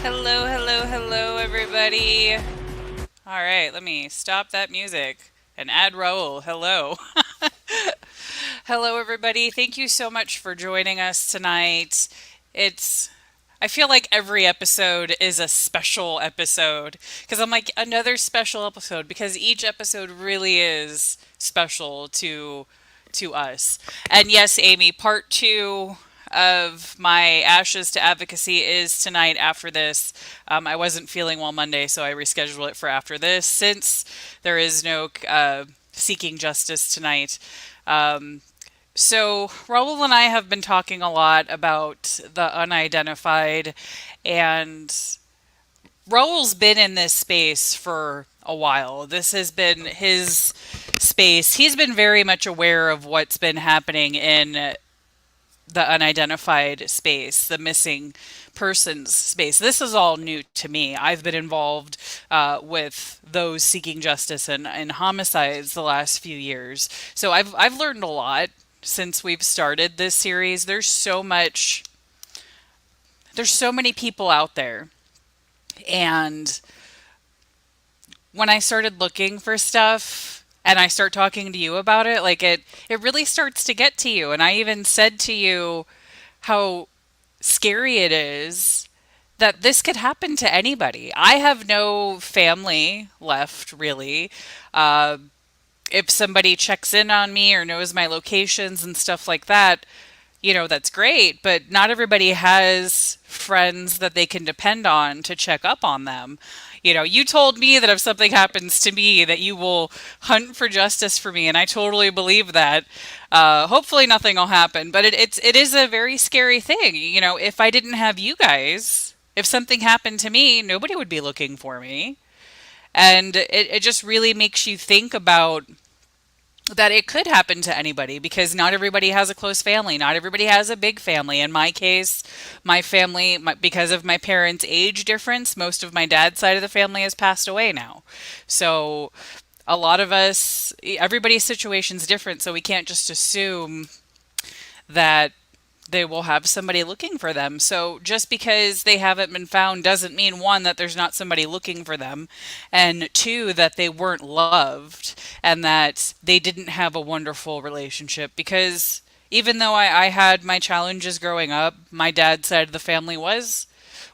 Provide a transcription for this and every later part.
Hello, hello, hello, everybody. All right, let me stop that music and add Raul. Hello. Hello, everybody. Thank you so much for joining us tonight. It's I feel like every episode is a special episode because I'm like another special episode because each episode really is special to us. And yes, Amy, part 2 of my Ashes to Advocacy is tonight after this. I wasn't feeling well Monday, so I rescheduled it for after this since there is no seeking justice tonight. Um, so, Raul and I have been talking a lot about the unidentified, and Raul's been in this space for a while. This has been his space. He's been very much aware of what's been happening in the unidentified space, the missing persons space. This is all new to me. I've been involved with those seeking justice and homicides the last few years. So I've learned a lot since we've started this series. There's so many people out there. And when I started looking for stuff and I start talking to you about it, like it really starts to get to you. And I even said to you how scary it is that this could happen to anybody. I have no family left, really. Uh, if somebody checks in on me or knows my locations and stuff like that, that's great, but not everybody has friends that they can depend on to check up on them. You told me that if something happens to me, that you will hunt for justice for me, and I totally believe that. Hopefully, nothing will happen, but it is a very scary thing. If I didn't have you guys, if something happened to me, nobody would be looking for me, and it just really makes you think about that it could happen to anybody because not everybody has a close family. Not everybody has a big family. In my case, my family, because of my parents' age difference, most of my dad's side of the family has passed away now. So a lot of us, everybody's situation's different. So we can't just assume that they will have somebody looking for them. So just because they haven't been found doesn't mean one, that there's not somebody looking for them, and two, that they weren't loved and that they didn't have a wonderful relationship. Because even though I had my challenges growing up, my dad's side of the family was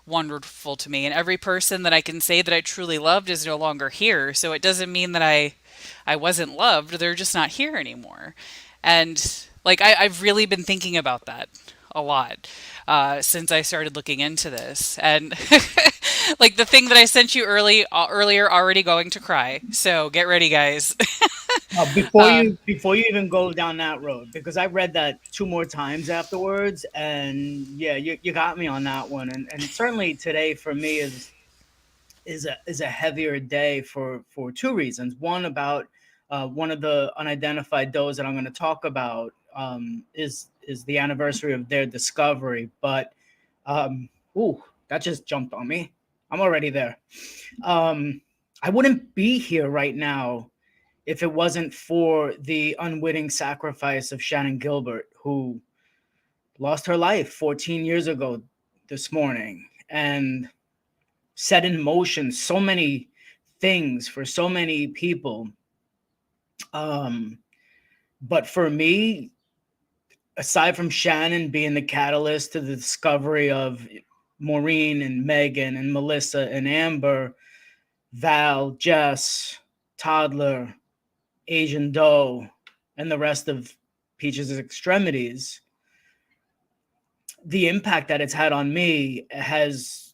wonderful to me. And every person that I can say that I truly loved is no longer here. So it doesn't mean that I wasn't loved. They're just not here anymore. And like I've really been thinking about that a lot since I started looking into this. And like the thing that I sent you earlier, already going to cry. So get ready, guys. Before uh, you even go down that road, because I read that two more times afterwards, and yeah, you got me on that one, and certainly today for me is a heavier day for two reasons. One about one of the unidentified does that I'm going to talk about is the anniversary of their discovery, but um, ooh, that just jumped on me. I'm already there. Um, I wouldn't be here right now if it wasn't for the unwitting sacrifice of Shannon Gilbert, who lost her life 14 years ago this morning and set in motion so many things for so many people. Um, but for me, aside from Shannon being the catalyst to the discovery of Maureen and Megan and Melissa and Amber, Val, Jess, Toddler, Asian Doe, and the rest of Peach's extremities, the impact that it's had on me has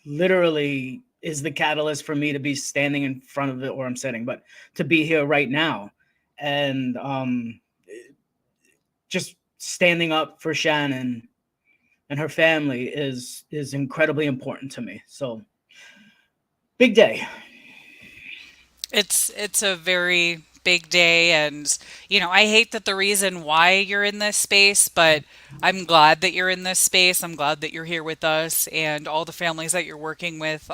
literally is the catalyst for me to be standing in front of it, or I'm sitting, but to be here right now. And just standing up for Shannon and her family is incredibly important to me. So big day. it's a very big day, and I hate that the reason why you're in this space, but I'm glad that you're in this space. I'm glad that you're here with us, and all the families that you're working with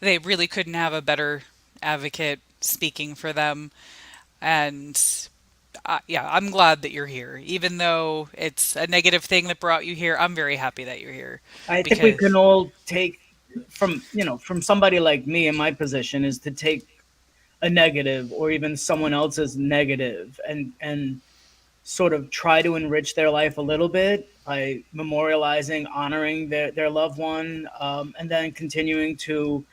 they really couldn't have a better advocate speaking for them. And Yeah, I'm glad that you're here. Even though it's a negative thing that brought you here, I'm very happy that you're here I think we can because, all take from, from somebody like me in my position, is to take a negative or even someone else's negative and sort of try to enrich their life a little bit by memorializing, honoring their loved one, and then continuing to,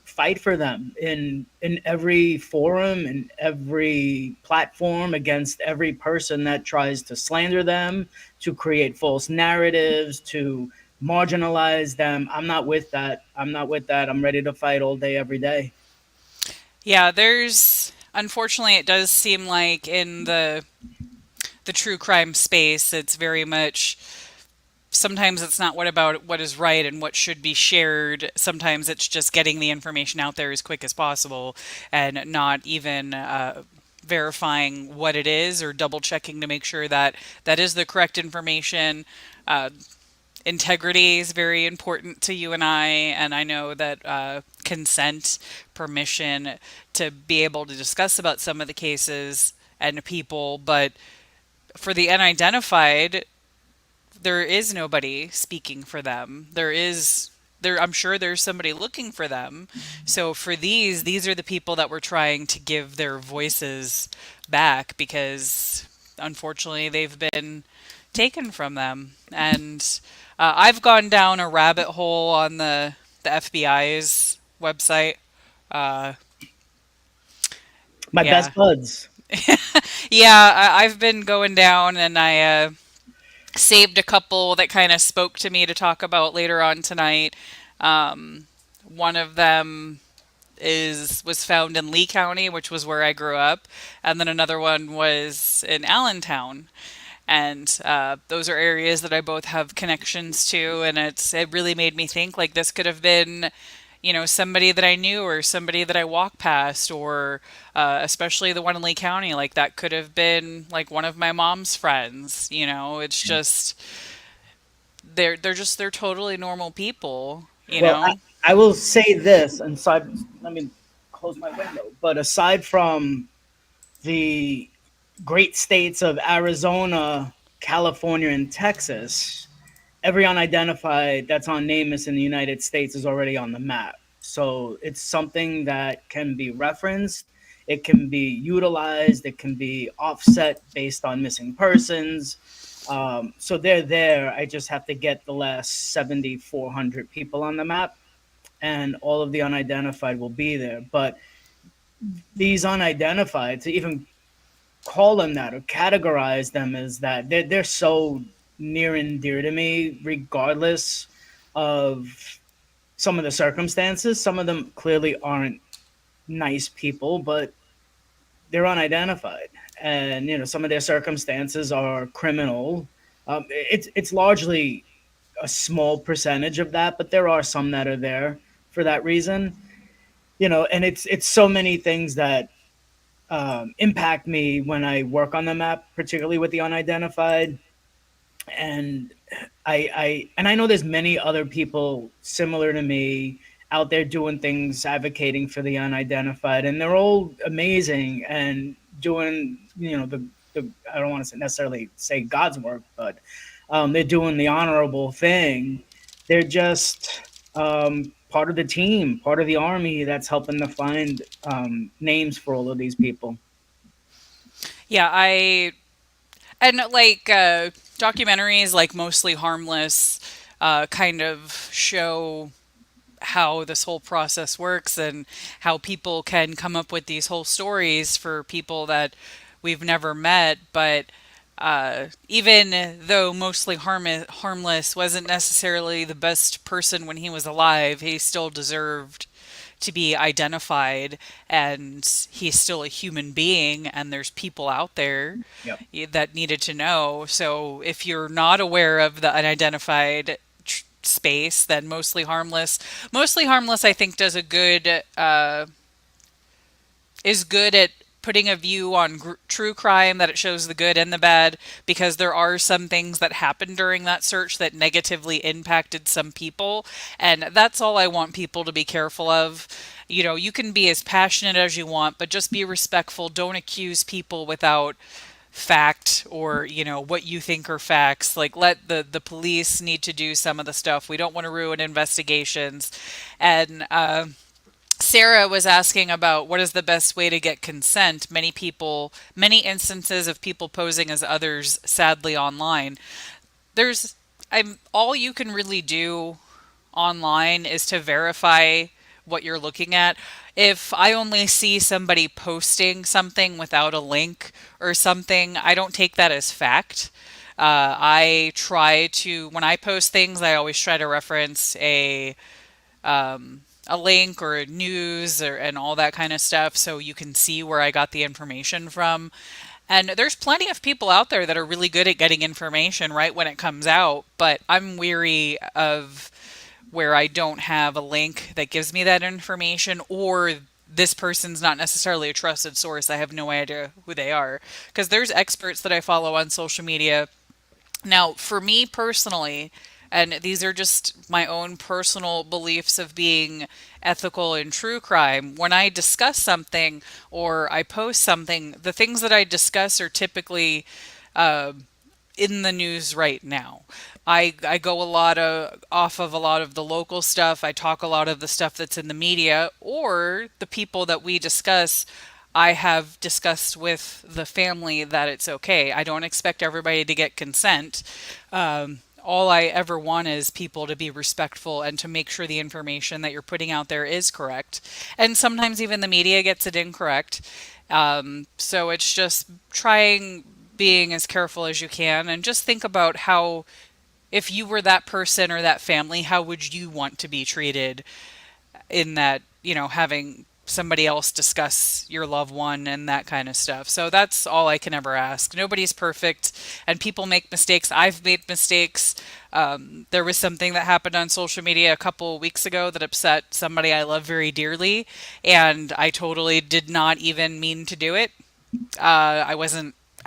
fight for them in every forum, in every platform, against every person that tries to slander them, to create false narratives, to marginalize them. I'm not with that. I'm not with that. I'm ready to fight all day, every day. yeah, there's unfortunately it does seem like in the true crime space, it's very much sometimes it's not what about what is right and what should be shared. Sometimes it's just getting the information out there as quick as possible and not even verifying what it is or double checking to make sure that that is the correct information. Uh, Integrity is very important to you and I know that consent, permission to be able to discuss about some of the cases and people, but for the unidentified, there is nobody speaking for them. There I'm sure there's somebody looking for them. So for these are the people that we're trying to give their voices back because unfortunately they've been taken from them. And I've gone down a rabbit hole on the FBI's website. Uh, My yeah. best buds. Yeah, I've been going down and I saved a couple that kind of spoke to me to talk about later on tonight. Um, One of them is was found in Lee County, which was where I grew up, and then another one was in Allentown. And those are areas that I both have connections to, and it really made me think like this could have been, somebody that I knew or somebody that I walked past, or especially the one in Lee County, like that could have been like one of my mom's friends. It's just they're totally normal people. Well, I will say this, and side. Let me close my window. But aside from the great states of Arizona, California, and Texas, every unidentified that's on NamUs in the United States is already on the map. So it's something that can be referenced, it can be utilized, it can be offset based on missing persons. So they're there. I just have to get the last 7,400 people on the map, and all of the unidentified will be there. But these unidentified, to even call them that or categorize them as that, they're so near and dear to me, regardless of some of the circumstances. Some of them clearly aren't nice people, but they're unidentified, and some of their circumstances are criminal. It's largely a small percentage of that, but there are some that are there for that reason. And it's so many things that impact me when I work on the map, particularly with the unidentified. And I know there's many other people similar to me out there doing things, advocating for the unidentified, and they're all amazing and doing, the I don't want to necessarily say God's work, but they're doing the honorable thing. They're just part of the team, part of the army that's helping to find names for all of these people. Yeah, I and like documentaries like Mostly Harmless kind of show how this whole process works and how people can come up with these whole stories for people that we've never met. But even though Harmless wasn't necessarily the best person when he was alive, he still deserved to be identified, and he's still a human being, and there's people out there Yep. that needed to know. So if you're not aware of the unidentified space, then Mostly Harmless, I think, does a good is good at putting a view on true crime, that it shows the good and the bad, because there are some things that happened during that search that negatively impacted some people, and that's all I want people to be careful of. You can be as passionate as you want, but just be respectful. Don't accuse people without fact or what you think are facts. Like, let the police need to do some of the stuff. We don't want to ruin investigations. And Sarah was asking about what is the best way to get consent. Many instances of people posing as others, sadly, online. There's I'm All you can really do online is to verify what you're looking at. If I only see somebody posting something without a link or something, I don't take that as fact. When I post things, I always try to reference a link or a news and all that kind of stuff so you can see where I got the information from. And there's plenty of people out there that are really good at getting information right when it comes out, but I'm weary of where I don't have a link that gives me that information, or this person's not necessarily a trusted source. I have no idea who they are. Because there's experts that I follow on social media. Now, for me personally, and these are just my own personal beliefs of being ethical in true crime, when I discuss something or I post something, the things that I discuss are typically uh, in the news right now. I go a lot of off of a lot of the local stuff. I talk a lot of the stuff that's in the media, or the people that we discuss. I have discussed with the family that it's okay. I don't expect everybody to get consent. All I ever want is people to be respectful and to make sure the information that you're putting out there is correct. And sometimes even the media gets it incorrect. So it's just trying being as careful as you can, and just think about how, if you were that person or that family, how would you want to be treated in that, having somebody else discuss your loved one and that kind of stuff. So that's all I can ever ask. Nobody's perfect, and people make mistakes. I've made mistakes. There was something that happened on social media a couple weeks ago that upset somebody I love very dearly, and I totally did not even mean to do it.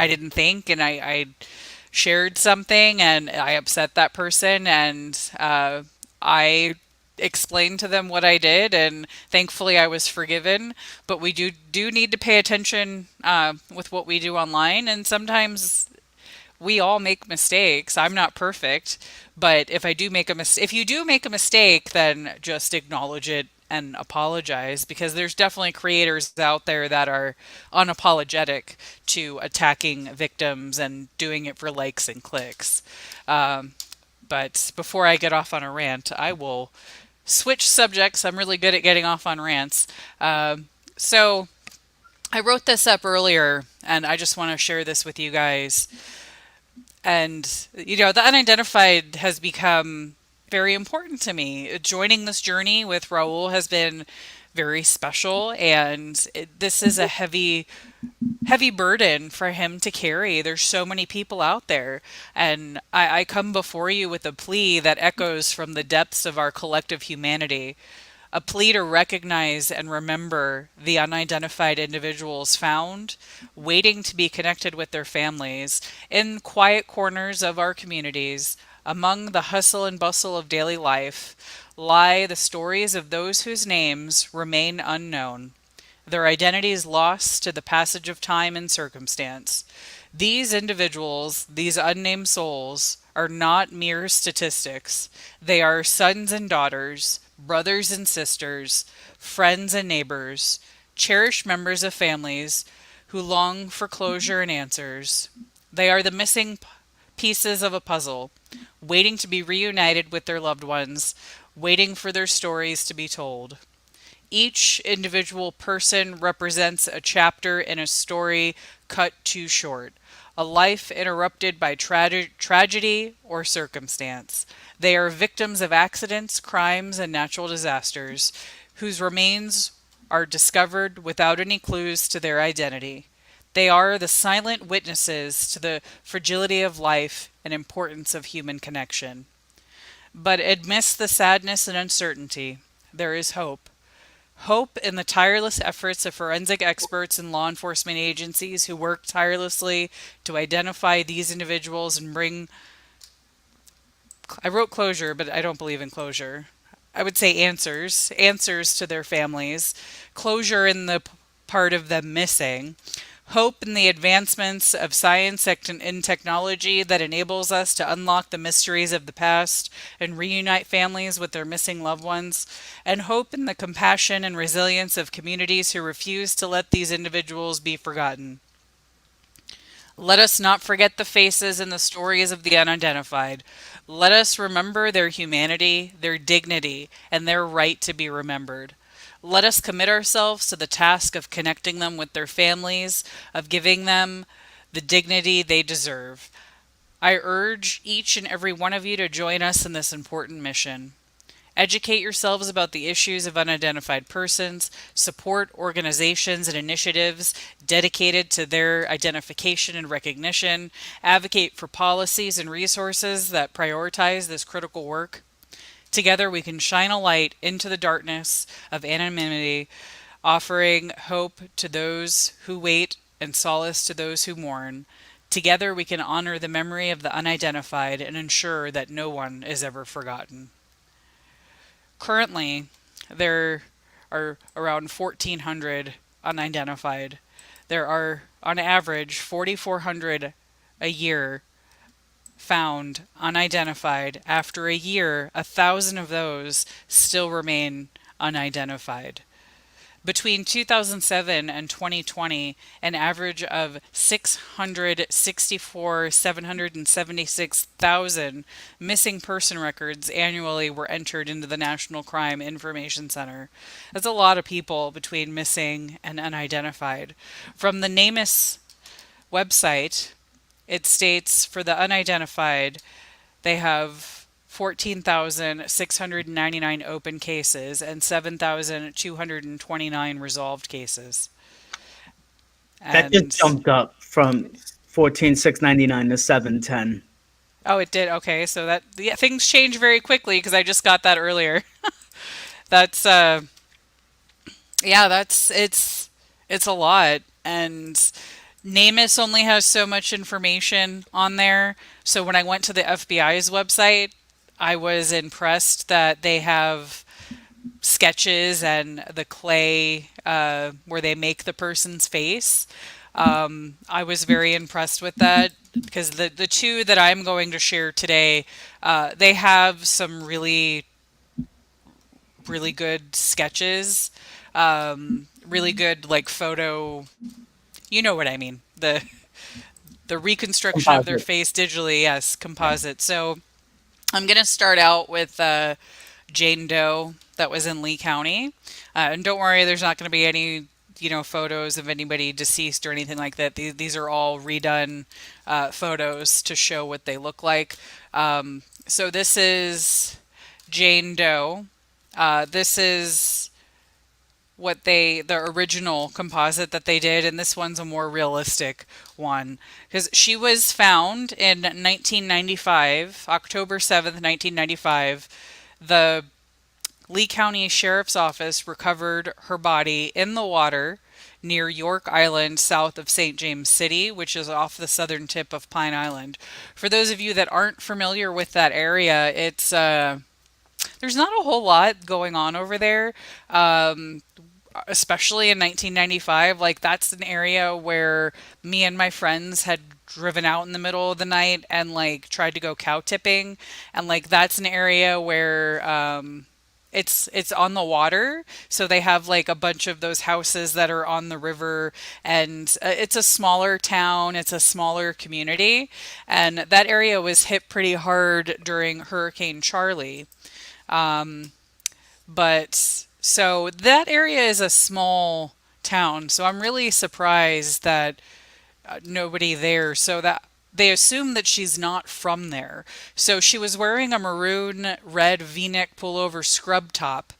I didn't think, and I shared something and I upset that person, and I explained to them what I did, and thankfully I was forgiven. But we do need to pay attention with what we do online, and sometimes we all make mistakes. I'm not perfect, but if you do make a mistake, then just acknowledge it and apologize, because there's definitely creators out there that are unapologetic to attacking victims and doing it for likes and clicks. Um, but before I get off on a rant, I will switch subjects. I'm really good at getting off on rants. So I wrote this up earlier, and I just want to share this with you guys. And, the unidentified has become very important to me. Joining this journey with Raul has been very special, and this is a heavy burden for him to carry. There's so many people out there, and I come before you with a plea that echoes from the depths of our collective humanity. A plea to recognize and remember the unidentified individuals found, waiting to be connected with their families, in quiet corners of our communities. Among the hustle and bustle of daily life lie the stories of those whose names remain unknown, their identities lost to the passage of time and circumstance. These individuals, these unnamed souls, are not mere statistics. They are sons and daughters, brothers and sisters, friends and neighbors, cherished members of families who long for closure and answers. They are the missing pieces of a puzzle, waiting to be reunited with their loved ones, waiting for their stories to be told. Each individual person represents a chapter in a story cut too short, a life interrupted by tragedy or circumstance. They are victims of accidents, crimes, and natural disasters, whose remains are discovered without any clues to their identity. They are the silent witnesses to the fragility of life and importance of human connection. But amidst the sadness and uncertainty, there is hope. Hope in the tireless efforts of forensic experts and law enforcement agencies who work tirelessly to identify these individuals and bring, I wrote closure, but I don't believe in closure. I would say answers to their families, closure in the part of them missing, hope in the advancements of science and technology that enables us to unlock the mysteries of the past and reunite families with their missing loved ones, and hope in the compassion and resilience of communities who refuse to let these individuals be forgotten. Let us not forget the faces and the stories of the unidentified. Let us remember their humanity, their dignity, and their right to be remembered. Let us commit ourselves to the task of connecting them with their families, of giving them the dignity they deserve. I urge each and every one of you to join us in this important mission. Educate yourselves about the issues of unidentified persons, support organizations and initiatives dedicated to their identification and recognition, advocate for policies and resources that prioritize this critical work. Together, we can shine a light into the darkness of anonymity, offering hope to those who wait and solace to those who mourn. Together, we can honor the memory of the unidentified and ensure that no one is ever forgotten. Currently, there are around 1,400 unidentified. There are, on average, 4,400 a year found unidentified. After a year, 1,000 of those still remain unidentified. Between 2007 and 2020, an average of 776,000 missing person records annually were entered into the National Crime Information Center. That's a lot of people between missing and unidentified. From the NamUs website, it states for the unidentified, they have 14,699 open cases and 7,229 resolved cases. That just And jumped up from 14,699 to 710. oh, it did. Okay, so that yeah, things change very quickly because I just got that earlier. That's yeah, it's a lot, and NamUs only has so much information on there. So when I went to the FBI's website, I was impressed that they have sketches and the clay where they make the person's face. I was very impressed with that because the two that I'm going to share today, they have some really good sketches, really good like photo. You know what I mean? The reconstruction of their Composite. face digitally, yes, composite. So I'm gonna start out with Jane Doe that was in Lee County. And don't worry, there's not going to be any, photos of anybody deceased or anything like that. These are all redone photos to show what they look like. So this is Jane Doe. This is the original composite that they did, and this one's a more realistic one because she was found in 1995, October 7th, 1995. The Lee County Sheriff's Office recovered her body in the water near York Island, south of St. James City, which is off the southern tip of Pine Island. For those of you that aren't familiar with that area, it's there's not a whole lot going on over there. Especially in 1995, like that's an area where me and my friends had driven out in the middle of the night and like tried to go cow tipping, and like that's an area where it's on the water, so they have like a bunch of those houses that are on the river, and it's a smaller town, it's a smaller community, and that area was hit pretty hard during Hurricane Charlie. Um, but so that area is a small town, so I'm really surprised that nobody there. So that they assume that she's not from there. So she was wearing a maroon red V-neck pullover scrub top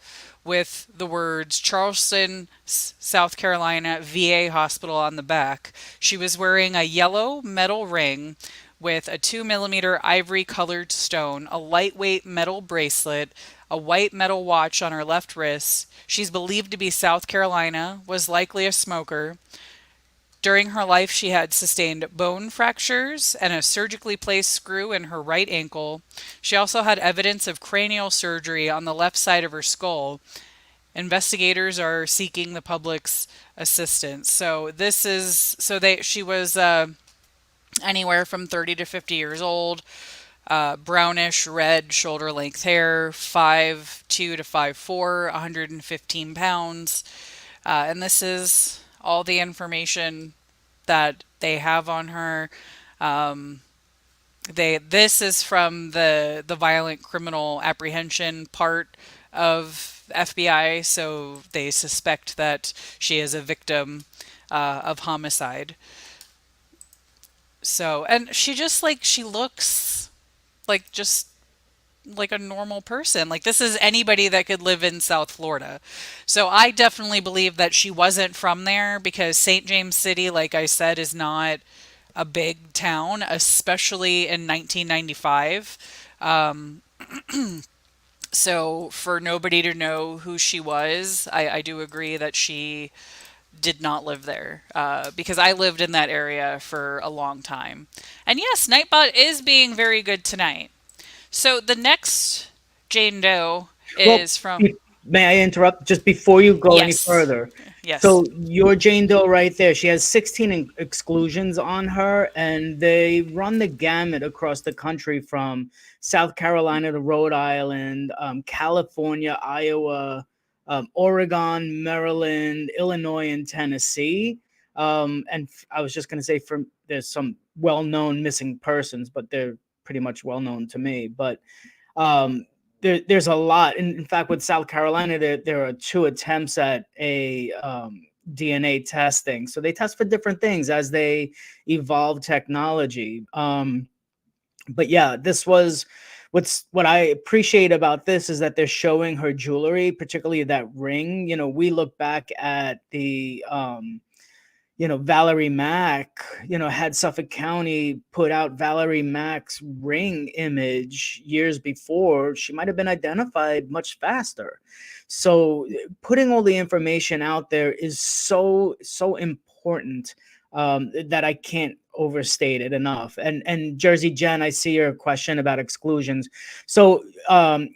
with the words Charleston, South Carolina VA Hospital on the back. She was wearing a yellow metal ring with a 2 millimeter ivory colored stone, a lightweight metal bracelet, a white metal watch on her left wrist. She's believed to be South Carolina, was likely a smoker. During her life, she had sustained bone fractures and a surgically placed screw in her right ankle. She also had evidence of cranial surgery on the left side of her skull. Investigators are seeking the public's assistance. So this is so they she was anywhere from 30 to 50 years old, brownish red shoulder length hair, 5'2" to 5'4", 115 pounds. And this is all the information that they have on her. Um, this is from the violent criminal apprehension part of FBI, so they suspect that she is a victim of homicide. So, and she just like she looks like just like a normal person. Like this is anybody that could live in South Florida. So I definitely believe that she wasn't from there because St. James City, like I said, is not a big town, especially in 1995. Um, so for nobody to know who she was, I do agree that she did not live there because I lived in that area for a long time. And yes, Nightbot is being very good tonight. So the next Jane Doe Well, is from. may I interrupt just before you go any Yes. further? Yes. So your Jane Doe right there, she has 16 exclusions on her, and they run the gamut across the country from South Carolina to Rhode Island, California, Iowa, Oregon, Maryland, Illinois, and Tennessee. I was just going to say, there's some well-known missing persons, but they're pretty much well-known to me. But um, there's a lot. In fact, with South Carolina, there are two attempts at a DNA testing. So they test for different things as they evolve technology. But yeah, this was what I appreciate about this is that they're showing her jewelry, particularly that ring. We look back at the Valerie Mack, had Suffolk County put out Valerie Mack's ring image years before, she might have been identified much faster. So putting all the information out there is so important, that I can't overstate it enough. And Jersey Jen, I see your question about exclusions. So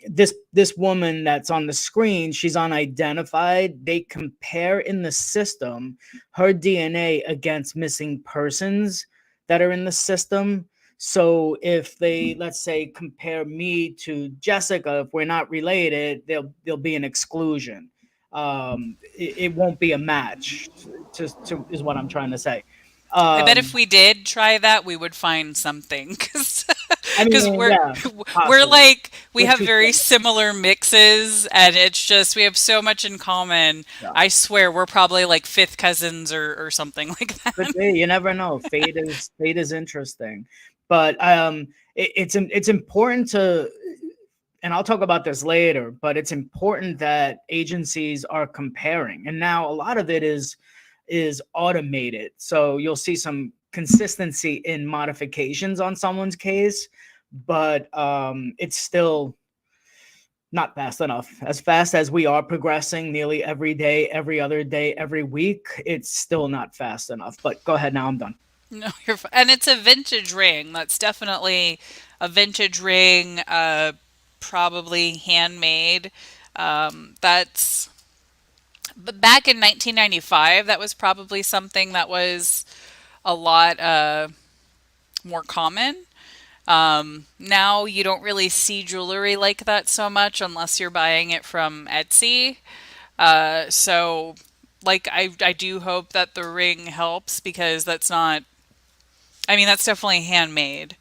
this woman that's on the screen, she's unidentified. They compare in the system her DNA against missing persons that are in the system. So if they, let's say, compare me to Jessika, if we're not related, there'll be an exclusion. It won't be a match. Is what I'm trying to say. I bet if Um, we did try that, we would find something because I because mean, yeah, we're possibly. like we We're have too very similar. similar mixes, and it's just we have so much in common. Yeah. I swear we're probably like fifth cousins or something like Could that. be. You never know. Fate is interesting, but it's important to, and I'll talk about this later, but it's important that agencies are comparing. And now a lot of it is automated. So you'll see some consistency in modifications on someone's case, but it's still not fast enough. As fast as we are progressing nearly every day, every other day, every week, it's still not fast enough. But go ahead now, I'm done. No, and it's a vintage ring. That's definitely a vintage ring, probably handmade. That's but back in 1995, that was probably something that was a lot more common. Now you don't really see jewelry like that so much unless you're buying it from Etsy. So, like, I do hope that the ring helps because that's not, I mean, that's definitely handmade,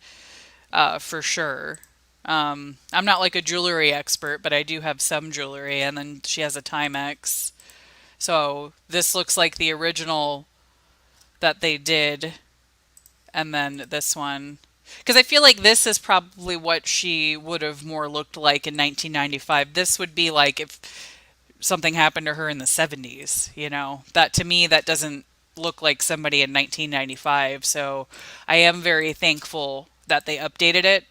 for sure. I'm not like a jewelry expert, but I do have some jewelry, and then she has a Timex. So this looks like the original that they did, and then this one. Because I feel like this is probably what she would have more looked like in 1995. This would be like if something happened to her in the 70s, you know? That to me, that doesn't look like somebody in 1995. So I am very thankful that they updated it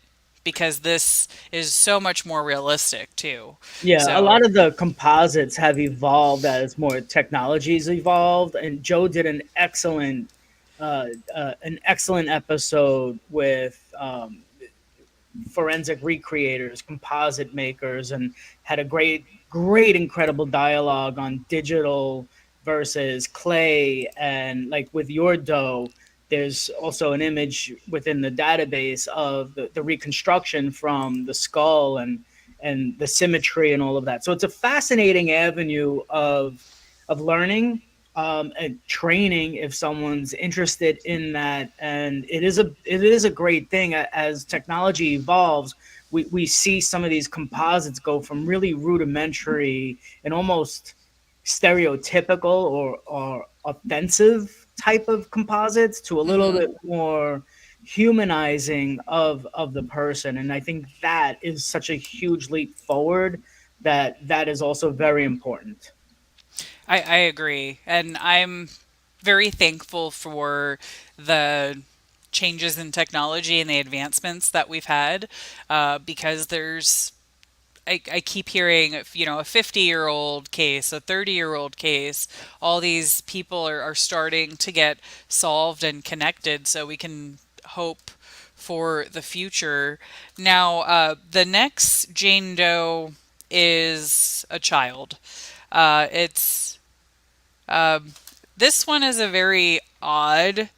because this is so much more realistic too. Yeah, a So lot of the composites have evolved as more technologies evolved, and Joe did an excellent. an excellent episode with forensic recreators, composite makers, and had a great, incredible dialogue on digital versus clay. And like with your dough, there's also an image within the database of the reconstruction from the skull and the symmetry and all of that. So it's a fascinating avenue of learning and training if someone's interested in that. And it is a great thing as technology evolves. We see some of these composites go from really rudimentary and almost stereotypical or offensive type of composites to a little Hmm. bit more humanizing of the person. And I think that is such a huge leap forward that is also very important. I agree. And I'm very thankful for the changes in technology and the advancements that we've had, because I keep hearing, a 50-year-old case, a 30-year-old case. All these people are starting to get solved and connected so we can hope for the future. Now, the next Jane Doe is a child. It's This one is a very odd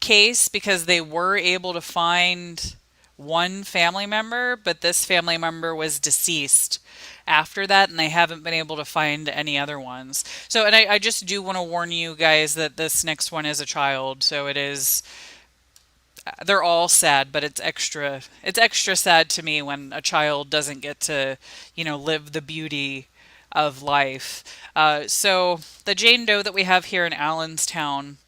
case because they were able to find one family member, but this family member was deceased after that, and they haven't been able to find any other ones. So, and I just do want to warn you guys that this next one is a child, so it is. They're all sad, but it's extra sad to me when a child doesn't get to, live the beauty of life. So the Jane Doe that we have here in Allenstown,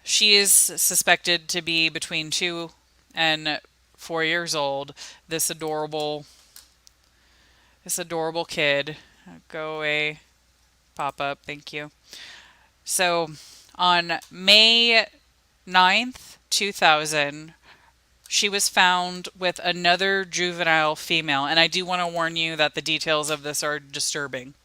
she is suspected to be between 2 and 4 years old. This adorable, this adorable kid. Go away, pop up. Thank you. So, on May 9th, 2000, she was found with another juvenile female, and I do want to warn you that the details of this are disturbing.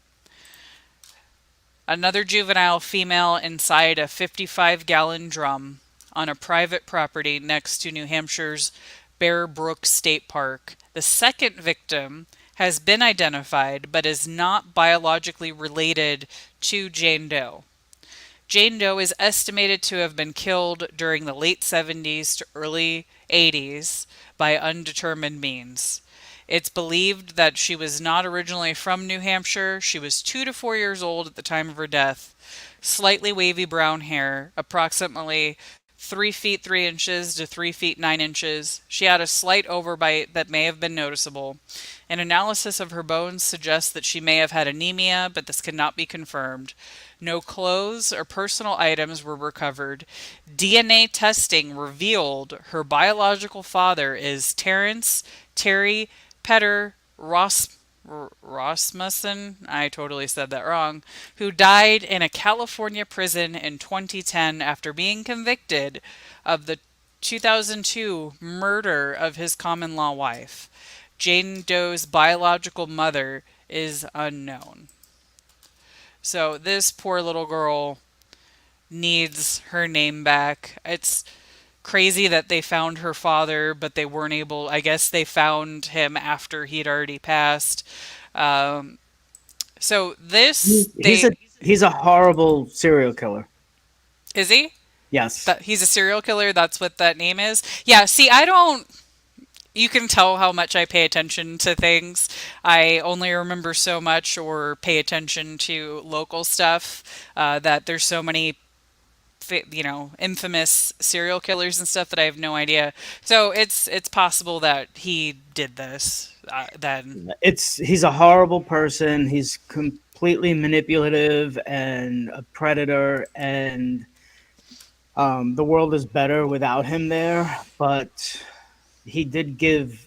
Another juvenile female inside a 55-gallon drum on a private property next to New Hampshire's Bear Brook State Park. The second victim has been identified but is not biologically related to Jane Doe. Jane Doe is estimated to have been killed during the late 70s to early 80s by undetermined means. It's believed that she was not originally from New Hampshire. She was 2 to 4 years old at the time of her death. Slightly wavy brown hair, approximately 3 feet 3 inches to 3 feet 9 inches. She had a slight overbite that may have been noticeable. An analysis of her bones suggests that she may have had anemia, but this cannot be confirmed. No clothes or personal items were recovered. DNA testing revealed her biological father is Terrence Terry Petter Rasmussen, I totally said that wrong, who died in a California prison in 2010 after being convicted of the 2002 murder of his common law wife. Jane Doe's biological mother is unknown. So this poor little girl needs her name back. It's crazy that they found her father, but they weren't able. I guess they found him after he'd already passed. Um, so this He's they a he's a horrible serial killer. is he Yes. that he's a serial killer? That's what that name is. Yeah. See, I don't. You can tell how much I pay attention to things. I only remember so much or pay attention to local stuff, that there's so many infamous serial killers and stuff that I have no idea. So it's possible that he did this. Then He's a horrible person. He's completely manipulative and a predator, and the world is better without him there. But he did give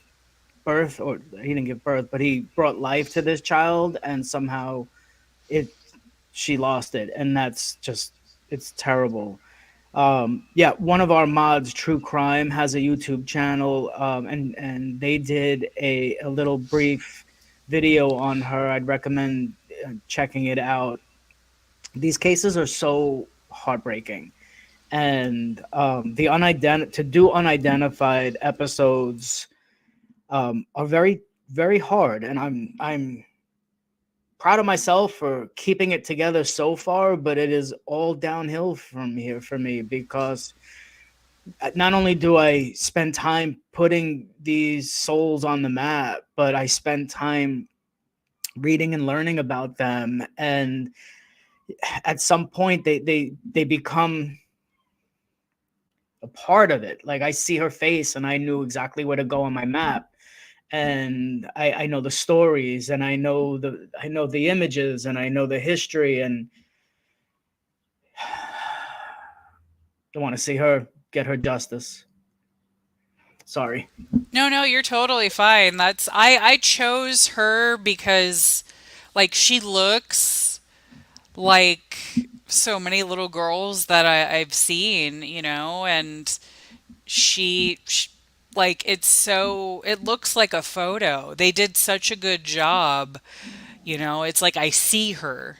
birth, or he didn't give birth, but he brought life to this child, and somehow it she lost it, and that's just it's terrible. Yeah, one of our mods, True Crime, has a YouTube channel, and they did a little brief video on her. I'd recommend checking it out. These cases are so heartbreaking, and to do unidentified episodes are very very hard, and I'm proud of myself for keeping it together so far, but it is all downhill from here for me because not only do I spend time putting these souls on the map, but I spend time reading and learning about them, and at some point they become a part of it. Like I see her face and I knew exactly where to go on my map, and I know the stories, and I know the images, and I know the history, and I want to see her get her justice. Sorry. No, no, you're totally fine. I chose her because like she looks like so many little girls that I've seen, you know, and she like it looks like a photo. They did such a good job, you know. It's like I see her.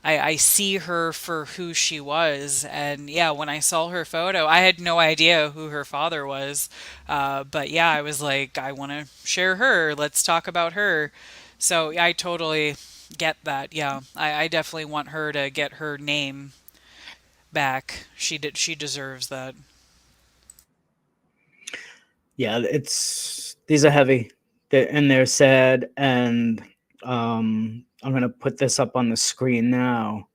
I see her for who she was. And yeah, when I saw her photo, I had no idea who her father was. But yeah, I was like, I want to share her. Let's talk about her. So yeah, I totally get that. Yeah, I definitely want her to get her name back. She deserves that. Yeah, it's these are heavy, and they're sad, and I'm gonna put this up on the screen now.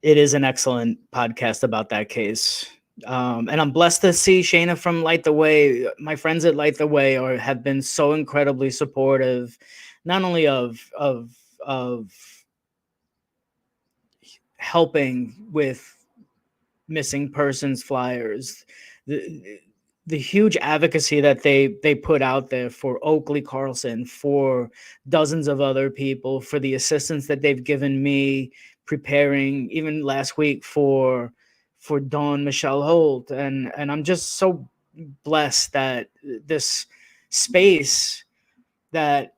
It is an excellent podcast about that case. And I'm blessed to see Shayna from Light the Way. My friends at Light the Way have been so incredibly supportive, not only of helping with missing persons flyers, the the huge advocacy that they put out there for Oakley Carlson, for dozens of other people, for the assistance that they've given me preparing, even last week for Dawn Michelle Holt, and I'm just so blessed that this space that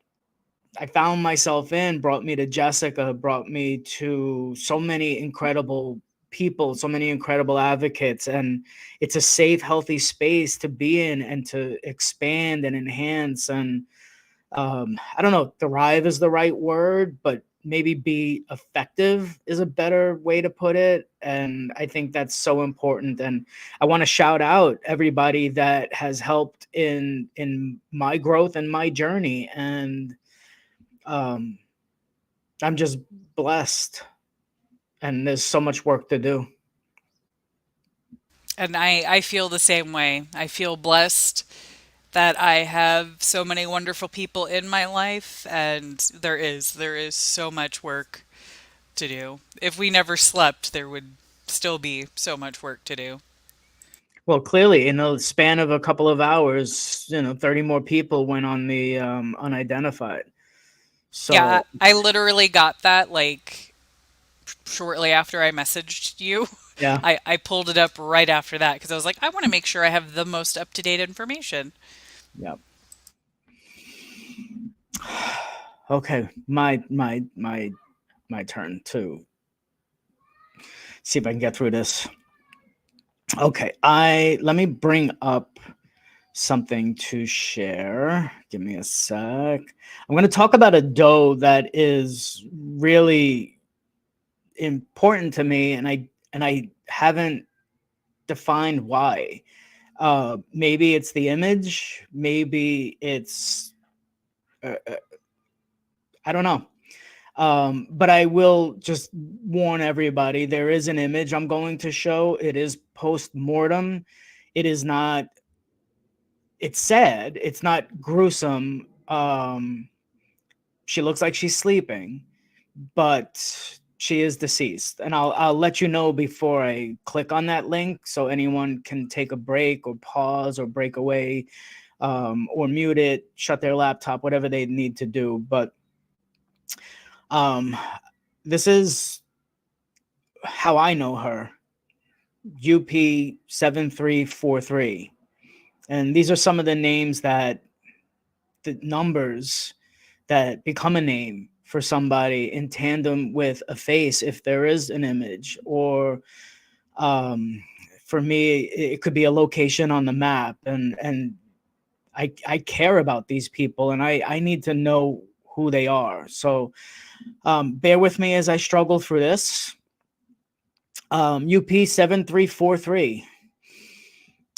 I found myself in brought me to Jessika, brought me to so many incredible people, so many incredible advocates. And it's a safe, healthy space to be in and to expand and enhance. And I don't know, thrive is the right word, but maybe be effective is a better way to put it. And I think that's so important. And I want to shout out everybody that has helped in my growth and my journey. And um, I'm just blessed, and there's so much work to do. And I feel the same way. I feel blessed that I have so many wonderful people in my life, and there is so much work to do. If we never slept, there would still be so much work to do. Well, clearly, in the span of a couple of hours, 30 more people went on the unidentified. Yeah, So, I literally got that like shortly after I messaged you. yeah, I pulled it up right after that because I was like, I want to make sure I have the most up to date information. yeah. Okay, my turn to see if I can get through this. Okay, I let me bring up something to share. Give me a sec. I'm going to talk about a doe that is really important to me, and I haven't defined why. Maybe it's the image, maybe it's I don't know. But I will just warn everybody, there is an image I'm going to show. It is post mortem. It is not, it's sad, it's not gruesome. She looks like she's sleeping, but she is deceased. And I'll let you know before I click on that link, so anyone can take a break or pause or break away, or mute it, shut their laptop, whatever they need to do. But um, this is how I know her. UP7343. And these are some of the names the numbers that become a name for somebody in tandem with a face, if there is an image, or Um, for me, it could be a location on the map, and I care about these people, and I need to know who they are. So bear with me as I struggle through this. UP 7343.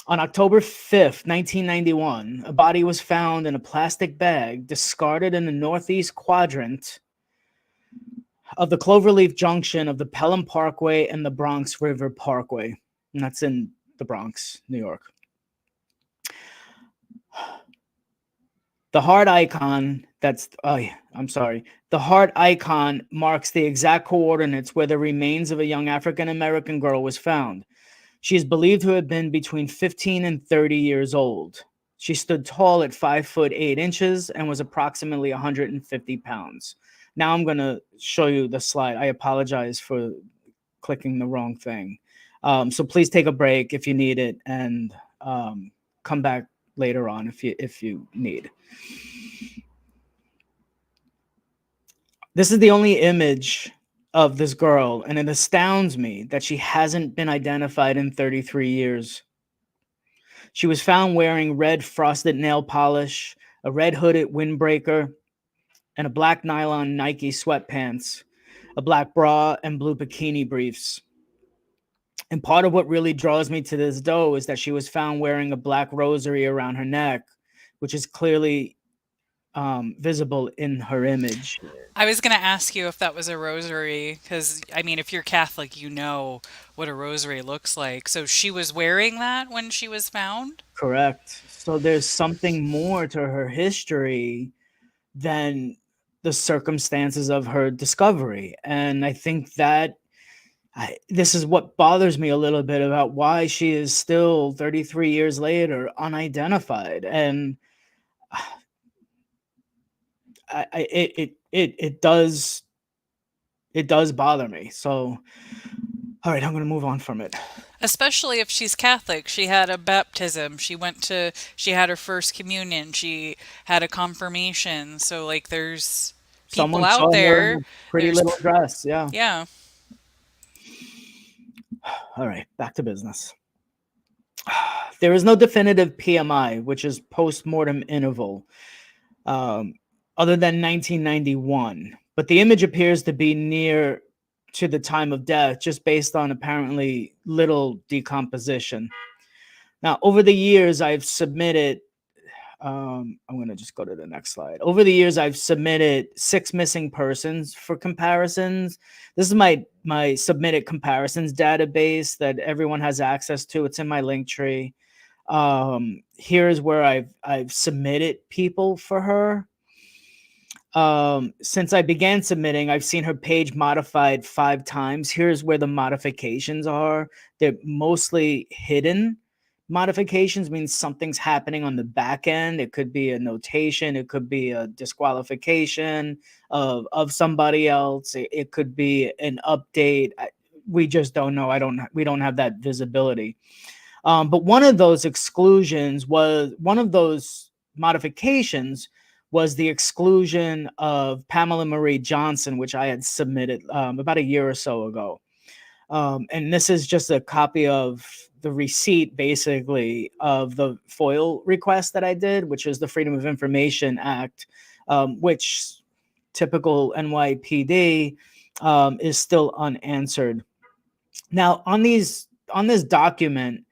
On October 5th, 1991, a body was found in a plastic bag discarded in the northeast quadrant of the Cloverleaf Junction of the Pelham Parkway and the Bronx River Parkway. And that's in the Bronx, New York. The heart icon, I'm sorry. The heart icon marks the exact coordinates where the remains of a young African American girl was found. She is believed to have been between 15 and 30 years old. She stood tall at 5'8" and was approximately 150 pounds. Now I'm going to show you the slide. I apologize for clicking the wrong thing. So please take a break if you need it, and come back later on if you need. This is the only image of this girl, and it astounds me that she hasn't been identified in 33 years. She was found wearing red frosted nail polish, a red hooded windbreaker, and a black nylon Nike sweatpants, a black bra, and blue bikini briefs. And part of what really draws me to this doe is that she was found wearing a black rosary around her neck, which is clearly visible in her image. I was going to ask you if that was a rosary, because, I mean, if you're Catholic, you know what a rosary looks like. So she was wearing that when she was found? Correct. So there's something more to her history than the circumstances of her discovery. And I think that this is what bothers me a little bit about why she is still 33 years later unidentified. And it does bother me. So, all right, I'm going to move on from it. Especially if she's Catholic. She had a baptism. She had her first communion. She had a confirmation. So, like, there's people Someone out saw her in there. a pretty There's, little dress. Yeah. yeah. All right, back to business. There is no definitive PMI, which is post-mortem interval, um, other than 1991. But the image appears to be near to the time of death, just based on apparently little decomposition. Now, over the years, I've submitted. I'm going to just go to the next slide. Over the years, I've submitted 6 missing persons for comparisons. This is my submitted comparisons database that everyone has access to. It's in my link tree. Here's where I've submitted people for her. Since I began submitting, I've seen her page modified 5 times. Here's where the modifications are. They're mostly hidden. Modifications means something's happening on the back end. It could be a notation, it could be a disqualification of somebody else. It could be an update. We just don't know. We don't have that visibility. But one of those modifications was the exclusion of Pamela Marie Johnson, which I had submitted about a year or so ago. And this is just a copy of the receipt, basically, of the FOIL request that I did, which is the Freedom of Information Act, which, typical NYPD, is still unanswered. Now, on this document,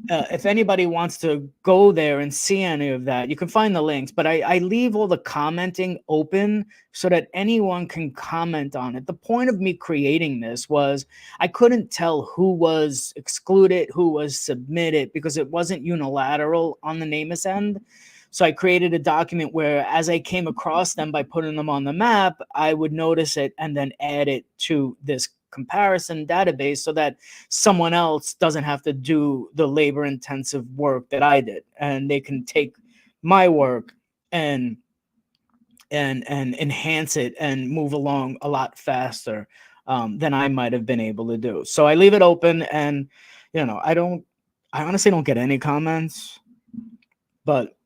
if anybody wants to go there and see any of that, you can find the links, but I leave all the commenting open so that anyone can comment on it. The point of me creating this was I couldn't tell who was excluded, who was submitted, because it wasn't unilateral on the NamUs end. So I created a document where, as I came across them by putting them on the map, I would notice it and then add it to this comparison database so that someone else doesn't have to do the labor intensive work that I did, and they can take my work and enhance it and move along a lot faster than I might have been able to do. So I leave it open, and I honestly don't get any comments, but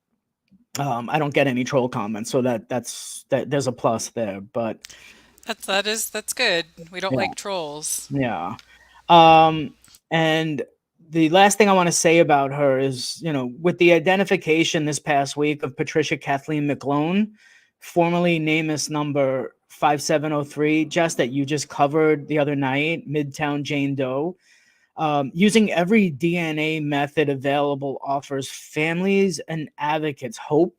I don't get any troll comments, so that's there's a plus there. But That's good. We don't yeah, like trolls. yeah. Um, And the last thing I want to say about her is, with the identification this past week of Patricia Kathleen McClone, formerly NamUs number 5703, just that you just covered the other night, Midtown Jane Doe, using every DNA method available offers families and advocates hope,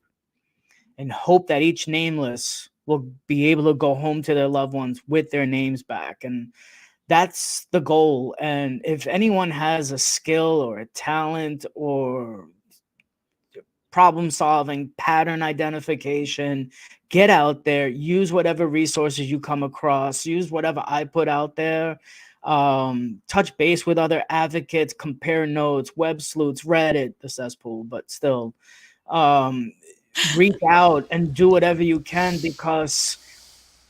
and hope that each nameless will be able to go home to their loved ones with their names back. And that's the goal. And if anyone has a skill or a talent or problem solving, pattern identification, get out there, use whatever resources you come across, use whatever I put out there. Touch base with other advocates, compare notes, web sleuths, Reddit, the cesspool, but still, um, reach out and do whatever you can, because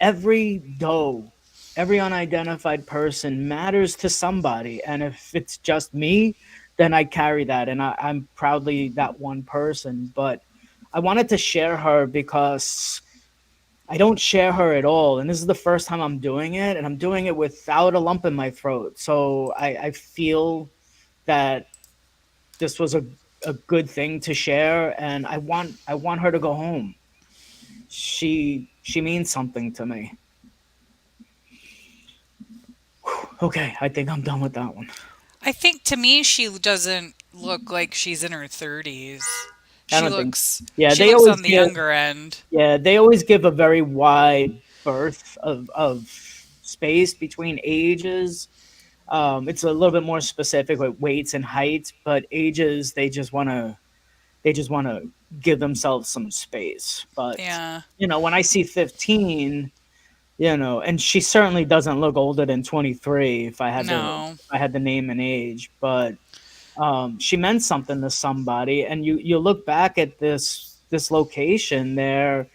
every doe, every unidentified person matters to somebody. And if it's just me, then I carry that. And I'm proudly that one person. But I wanted to share her because I don't share her at all. And this is the first time I'm doing it. And I'm doing it without a lump in my throat. So I feel that this was a good thing to share. And I want her to go home. She means something to me. Okay, I think I'm done with that one. I think to me she doesn't look like she's in her 30s. I She don't think. looks Yeah, she they looks always on the give. younger end. Yeah, they always give a very wide berth of space between ages. It's a little bit more specific with weights and heights, but ages they just want to give themselves some space. But Yeah. when I see 15, and she certainly doesn't look older than 23 if No. I had to name an age, but she meant something to somebody. And you look back at this location there,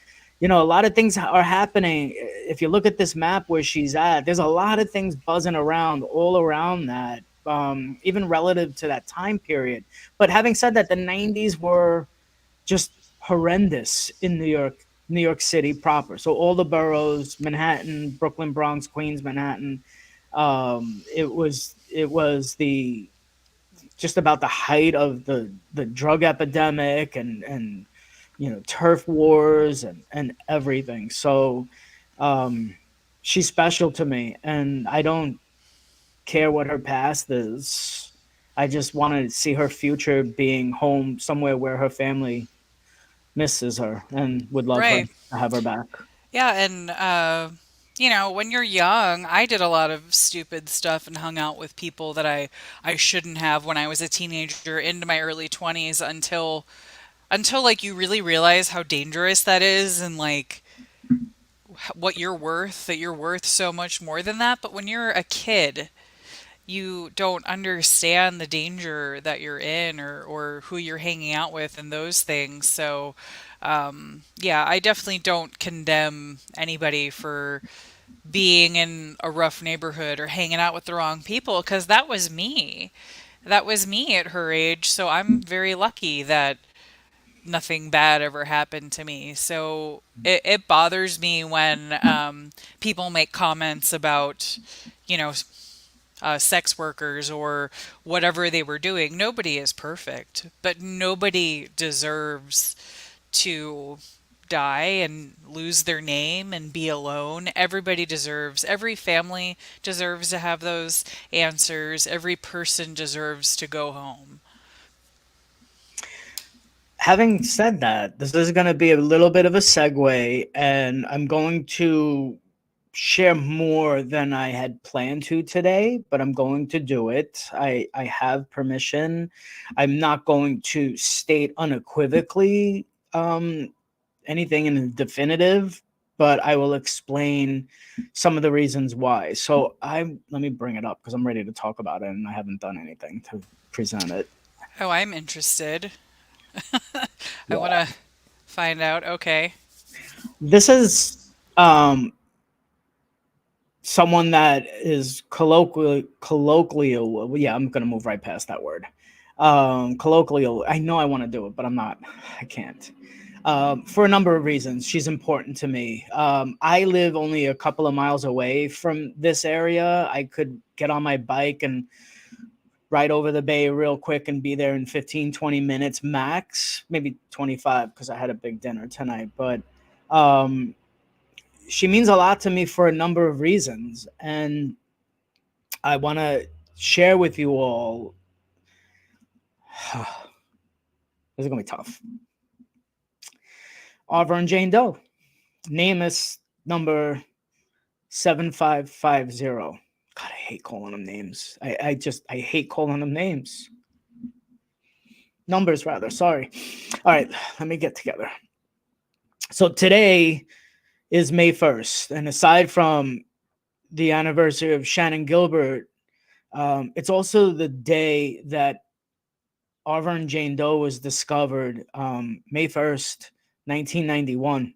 a lot of things are happening. If you look at this map where she's at, there's a lot of things buzzing around all around that, even relative to that time period. But having said that, the 90s were just horrendous in New York City proper. So all the boroughs, Manhattan, Brooklyn, Bronx, Queens, Manhattan, it was the just about the height of the drug epidemic, and turf wars, and everything. So um she's special to me, and I don't care what her past is. I just want to see her future being home somewhere where her family misses her and would love her Right. to have her back. Yeah, and when you're young, I did a lot of stupid stuff and hung out with people that I shouldn't have when I was a teenager into my early 20s until like you really realize how dangerous that is, and like what you're worth, that you're worth so much more than that. But when you're a kid, you don't understand the danger that you're in, or who you're hanging out with and those things. So, yeah, I definitely don't condemn anybody for being in a rough neighborhood or hanging out with the wrong people, because that was me. That was me at her age. So I'm very lucky that nothing bad ever happened to me. So it bothers me when people make comments about, you know, sex workers or whatever they were doing. Nobody is perfect, but nobody deserves to die and lose their name and be alone. Every family deserves to have those answers. Every person deserves to go home. Having said that, this is going to be a little bit of a segue, and I'm going to share more than I had planned to today, but I'm going to do it. I have permission. I'm not going to state unequivocally anything in the definitive, but I will explain some of the reasons why. So let me bring it up because I'm ready to talk about it, and I haven't done anything to present it. Oh, I'm interested. I want Yeah. to find out. Okay. This is someone that is colloquial. Yeah, I'm gonna move right past that word. Colloquial. I know I want to do it, but I'm not. I can't. For a number of reasons. She's important to me. I live only a couple of miles away from this area. I could get on my bike and right over the bay real quick and be there in 15, 20 minutes max, maybe 25 because I had a big dinner tonight. But um, she means a lot to me for a number of reasons. And I want to share with you all. This is going to be tough. Auburn Jane Doe. Name is number 7550. God, I hate calling them names. I hate calling them names. Numbers, rather. Sorry. All right, let me get together. So today is May 1st. And aside from the anniversary of Shannon Gilbert, it's also the day that Auburn Jane Doe was discovered, May 1st, 1991.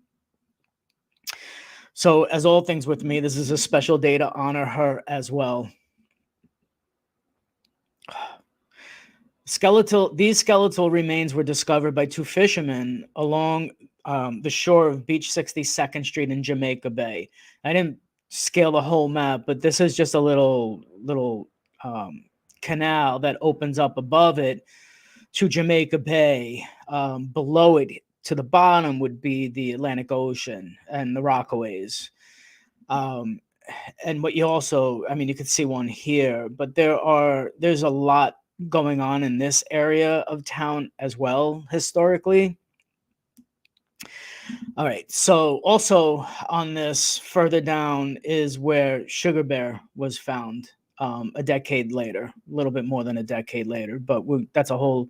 So, as all things with me, this is a special day to honor her as well. These skeletal remains were discovered by two fishermen along the shore of Beach 62nd Street in Jamaica Bay. I didn't scale the whole map, but this is just a little canal that opens up above it to Jamaica Bay. Below it, to the bottom, would be the Atlantic Ocean and the Rockaways. And what you also, I mean, you could see one here, but there's a lot going on in this area of town as well historically. All right, so also on this further down is where Sugar Bear was found, a decade later, a little bit more than a decade later, but that's a whole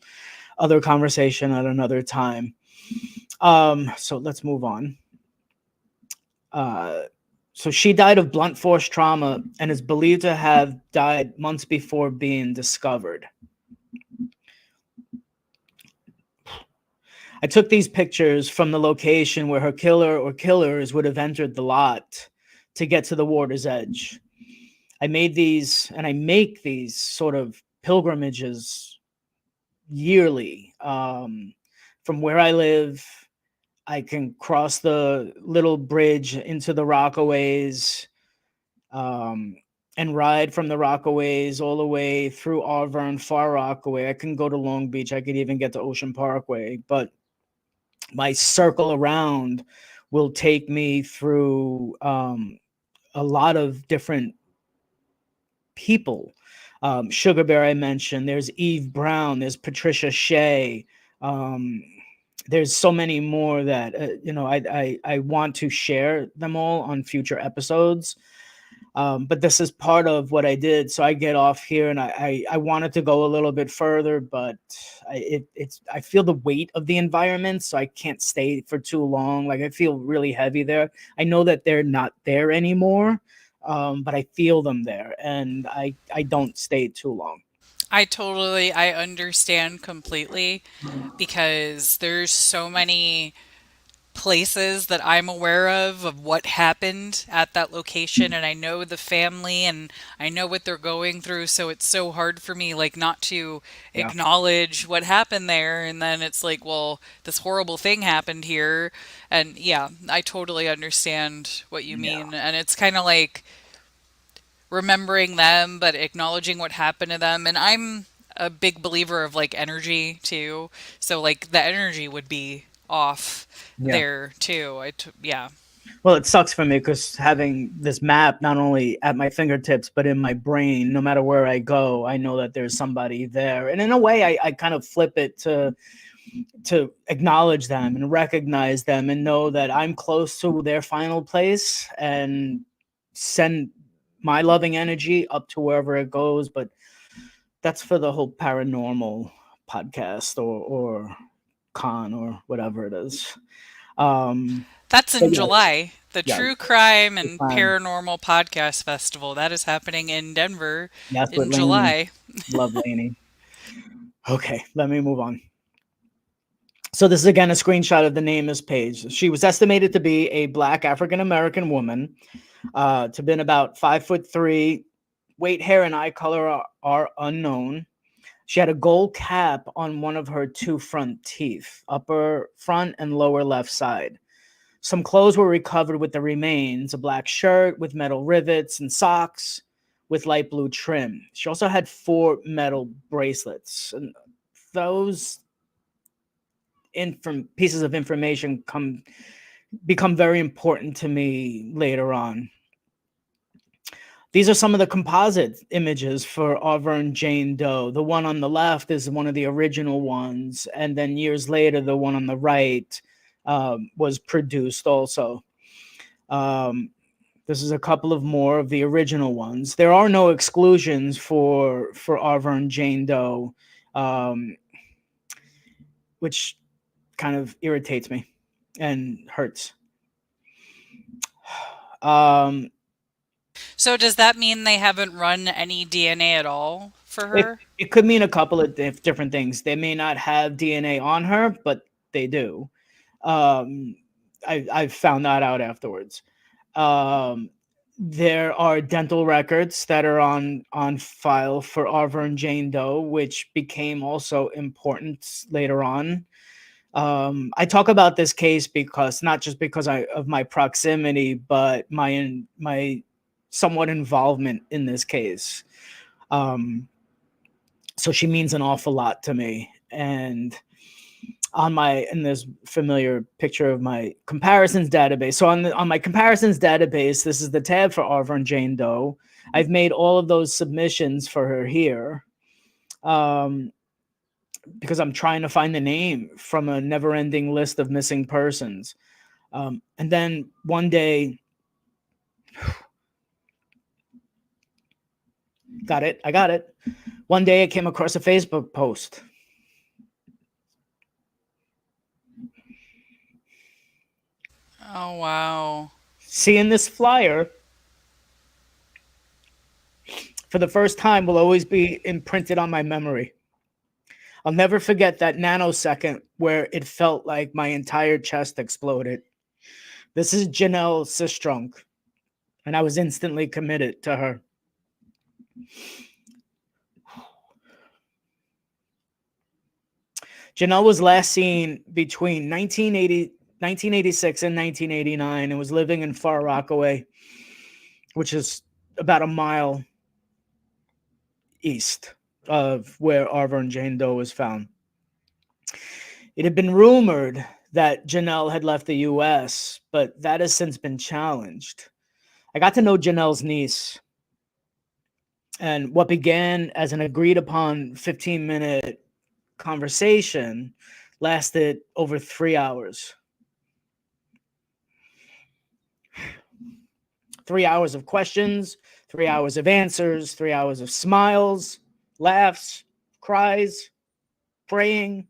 other conversation at another time. So let's move on. So she died of blunt force trauma and is believed to have died months before being discovered. I took these pictures from the location where her killer or killers would have entered the lot to get to the water's edge. I made these, and I make these sort of pilgrimages yearly. From where I live, I can cross the little bridge into the Rockaways, and ride from the Rockaways all the way through Auburn, Far Rockaway. I can go to Long Beach. I could even get to Ocean Parkway. But my circle around will take me through a lot of different people. Sugar Bear, I mentioned. There's Eve Brown. There's Patricia Shea. There's so many more that I want to share them all on future episodes. But this is part of what I did. So I get off here, and I wanted to go a little bit further, but I feel the weight of the environment, so I can't stay for too long. Like, I feel really heavy there. I know that they're not there anymore, but I feel them there, and I don't stay too long. I understand completely because there's so many places that I'm aware of what happened at that location, and I know the family and I know what they're going through, so it's so hard for me like not to Yeah, acknowledge what happened there, and then it's like, well, this horrible thing happened here. And yeah, I totally understand what you yeah, mean, and it's kind of like remembering them but acknowledging what happened to them. And I'm a big believer of like energy too, so like the energy would be off yeah. there too. Yeah. Well, it sucks for me because having this map not only at my fingertips but in my brain, no matter where I go, I know that there's somebody there. And in a way, I kind of flip it to acknowledge them and recognize them and know that I'm close to their final place and send my loving energy up to wherever it goes. But that's for the whole paranormal podcast or con or whatever it is. That's But in yeah, July. The yeah, True Crime it's and fine. Paranormal Podcast Festival. That is happening in Denver That's what in Lainey. July. Love Lainey. Okay, let me move on. So this is again a screenshot of the Nameless page. She was estimated to be a Black African American woman, to have been about 5'3". Weight, hair, and eye color are unknown. She had a gold cap on one of her two front teeth, upper front and lower left side. Some clothes were recovered with the remains, a black shirt with metal rivets and socks, with light blue trim. She also had 4 metal bracelets. And those pieces of information become very important to me later on. These are some of the composite images for Auvergne Jane Doe. The one on the left is one of the original ones, and then years later, the one on the right was produced also. Um, this is a couple of more of the original ones. There are no exclusions for Auvergne Jane Doe, which kind of irritates me and hurts. Um, So does that mean they haven't run any DNA at all for it her? it could mean a couple of different things. They may not have DNA on her, but they do. Um, I found that out afterwards. Um, there are dental records that are on file for Auvergne Jane Doe, which became also important later on. I talk about this case because not just because of my proximity, but my somewhat involvement in this case. Um, so she means an awful lot to me, and in this familiar picture of my comparisons database. So on my comparisons database, this is the tab for Auvergne Jane Doe. I've made all of those submissions for her here. Because I'm trying to find the name from a never-ending list of missing persons. And then one day, got it. I got it. One day, I came across a Facebook post. Oh, wow. Seeing this flyer for the first time will always be imprinted on my memory. I'll never forget that nanosecond where it felt like my entire chest exploded. This is Janelle Sistrunk, and I was instantly committed to her. Janelle was last seen between 1986 and 1989 and was living in Far Rockaway, which is about a mile east of where Auvergne Jane Doe was found. It had been rumored that Janelle had left the U.S., but that has since been challenged. I got to know Janelle's niece, and what began as an agreed upon 15-minute conversation lasted over 3 hours. 3 hours of questions, 3 hours of answers, 3 hours of smiles, laughs, cries, praying.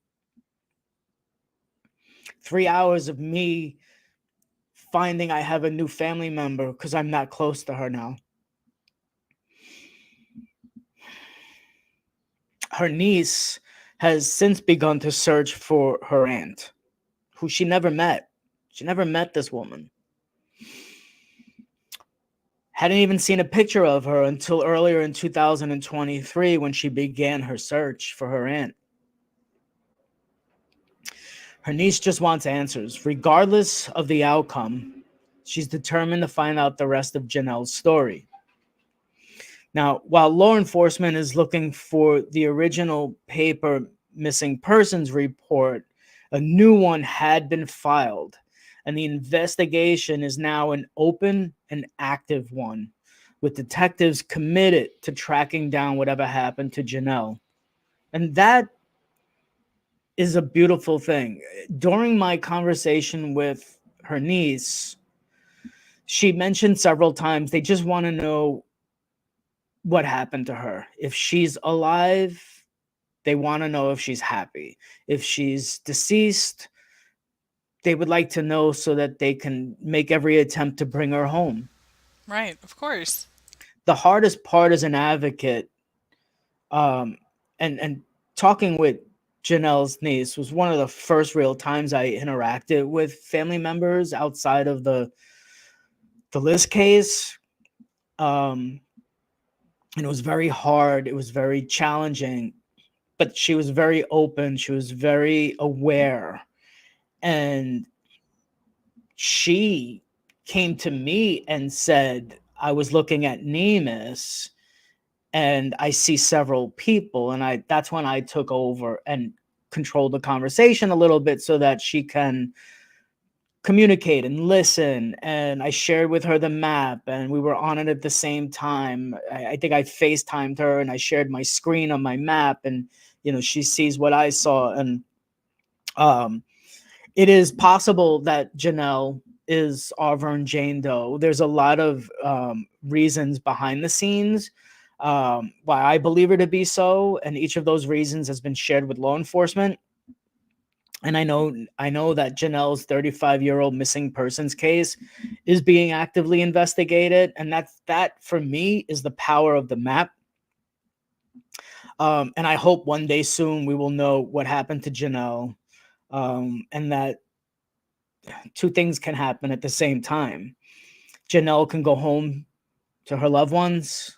3 hours of me finding I have a new family member because I'm not close to her now. Her niece has since begun to search for her aunt, who she never met. She never met this woman. Hadn't even seen a picture of her until earlier in 2023 when she began her search for her aunt. Her niece just wants answers. Regardless of the outcome, she's determined to find out the rest of Janelle's story. Now, while law enforcement is looking for the original paper missing persons report, a new one had been filed, and the investigation is now an open and active one, with detectives committed to tracking down whatever happened to Janelle. And that is a beautiful thing. During my conversation with her niece, she mentioned several times they just want to know what happened to her. If she's alive, they want to know if she's happy. If she's deceased, they would like to know so that they can make every attempt to bring her home. Right, of course. The hardest part as an advocate, um, and talking with Janelle's niece was one of the first real times I interacted with family members outside of the LISK case. And it was very hard. It was very challenging, but she was very open. She was very aware. And she came to me and said, I was looking at Nemus and I see several people, and I that's when I took over and controlled the conversation a little bit so that she can communicate and listen. And I shared with her the map, and we were on it at the same time. I think I FaceTimed her and I shared my screen on my map, and she sees what I saw. And um, it is possible that Janelle is Auvergne Jane Doe. There's a lot of reasons behind the scenes why I believe her to be so, and each of those reasons has been shared with law enforcement. And I know that Janelle's 35-year-old missing persons case is being actively investigated, and that for me is the power of the map. And I hope one day soon we will know what happened to Janelle, and that two things can happen at the same time. Janelle can go home to her loved ones,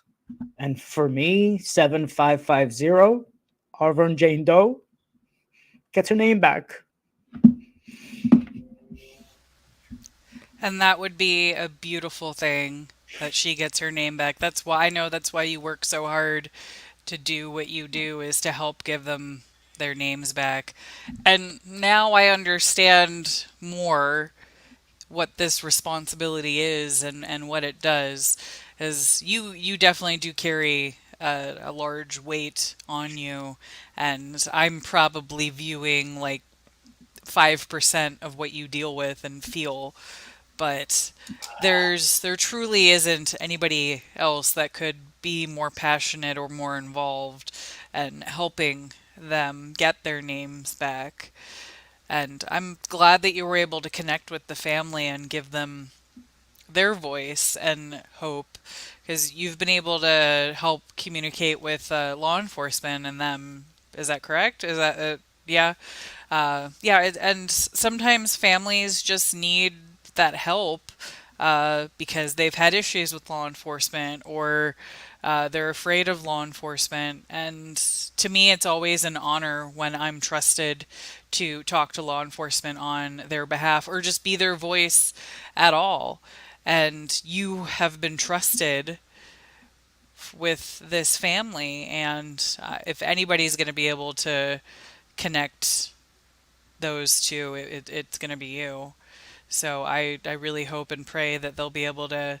and for me, 7550 Auvergne Jane Doe gets her name back. And that would be a beautiful thing that she gets her name back. That's why I know that's why you work so hard to do what you do is to help give them their names back. And now I understand more what this responsibility is and what it does. Is you definitely do carry a large weight on you, and I'm probably viewing like 5% of what you deal with and feel, but there truly isn't anybody else that could be more passionate or more involved and helping them get their names back. And I'm glad that you were able to connect with the family and give them their voice and hope, because you've been able to help communicate with law enforcement and them. Is that correct? Is that yeah? Yeah, and sometimes families just need that help because they've had issues with law enforcement or they're afraid of law enforcement. And to me, it's always an honor when I'm trusted to talk to law enforcement on their behalf or just be their voice at all. And you have been trusted with this family, and if anybody's going to be able to connect those two, it's going to be you. So I really hope and pray that they'll be able to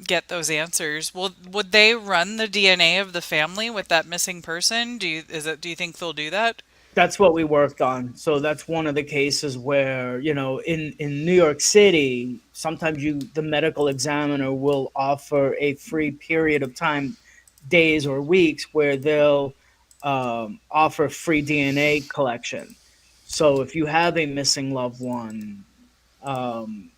get those answers. Would they run the DNA of the family with that missing person? Do you think they'll do that? That's what we worked on. So that's one of the cases where, in New York City, sometimes the medical examiner will offer a free period of time, days or weeks, where they'll offer free DNA collection. So if you have a missing loved one, um,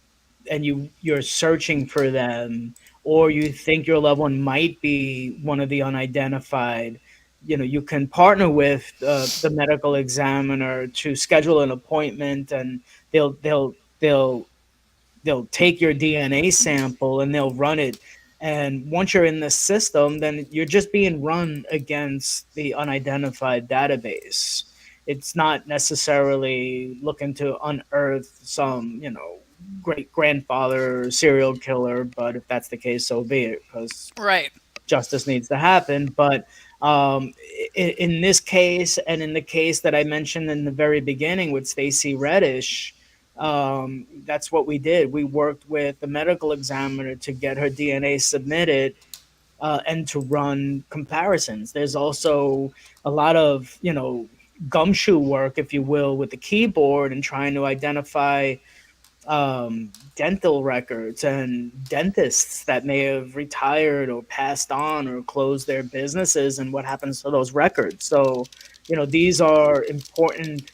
and you're searching for them, or you think your loved one might be one of the unidentified, you can partner with the medical examiner to schedule an appointment, and they'll they'll they'll they'll take your DNA sample and they'll run it. And once you're in the system, then you're just being run against the unidentified database. It's not necessarily looking to unearth some, great grandfather serial killer, but if that's the case, so be it, because Right. justice needs to happen. But in this case, and in the case that I mentioned in the very beginning with Stacey Reddish, that's what we did. We worked with the medical examiner to get her DNA submitted, and to run comparisons. There's also a lot of, gumshoe work, if you will, with the keyboard and trying to identify dental records and dentists that may have retired or passed on or closed their businesses, and what happens to those records. So, these are important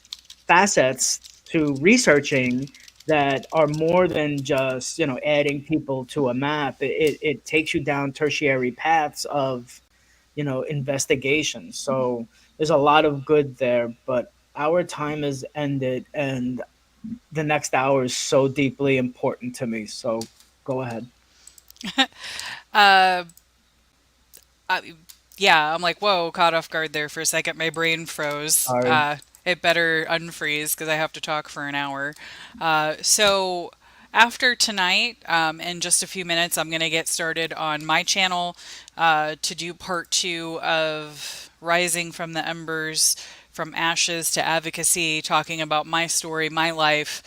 facets to researching that are more than just, adding people to a map. It takes you down tertiary paths of, investigation. So there's a lot of good there, but our time has ended, and the next hour is so deeply important to me. So go ahead. Uh, I, yeah, I'm like, whoa, caught off guard there for a second. My brain froze. Sorry. It better unfreeze because I have to talk for an hour. So After tonight, in just a few minutes, I'm going to get started on my channel to do part two of Rising from the Embers, from Ashes to Advocacy, talking about my story, my life.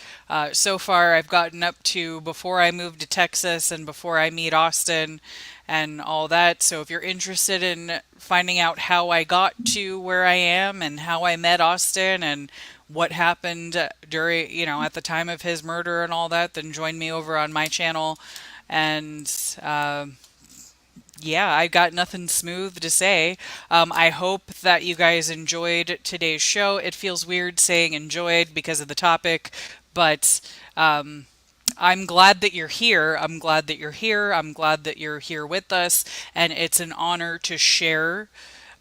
So far, I've gotten up to before I moved to Texas and before I meet Austin and all that. So if you're interested in finding out how I got to where I am and how I met Austin and what happened during, at the time of his murder and all that, then join me over on my channel. And yeah, I got nothing smooth to say. I hope that you guys enjoyed today's show. It feels weird saying enjoyed because of the topic, but I'm glad that you're here. I'm glad that you're here. I'm glad that you're here with us. And it's an honor to share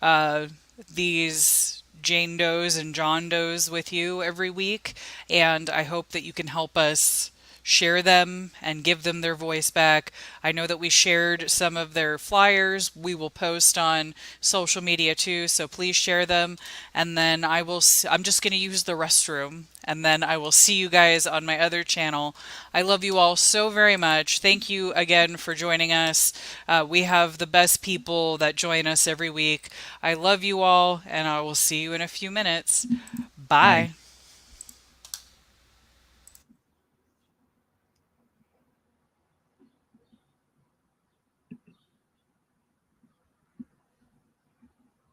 uh, these Jane Does and John Does with you every week. And I hope that you can help us share them and give them their voice back. I know that we shared some of their flyers. We will post on social media too, so please share them. And then I'm just going to use the restroom and then I will see you guys on my other channel. I love you all so very much. Thank you again for joining us. We have the best people that join us every week. I love you all, and I will see you in a few minutes. Bye. Bye.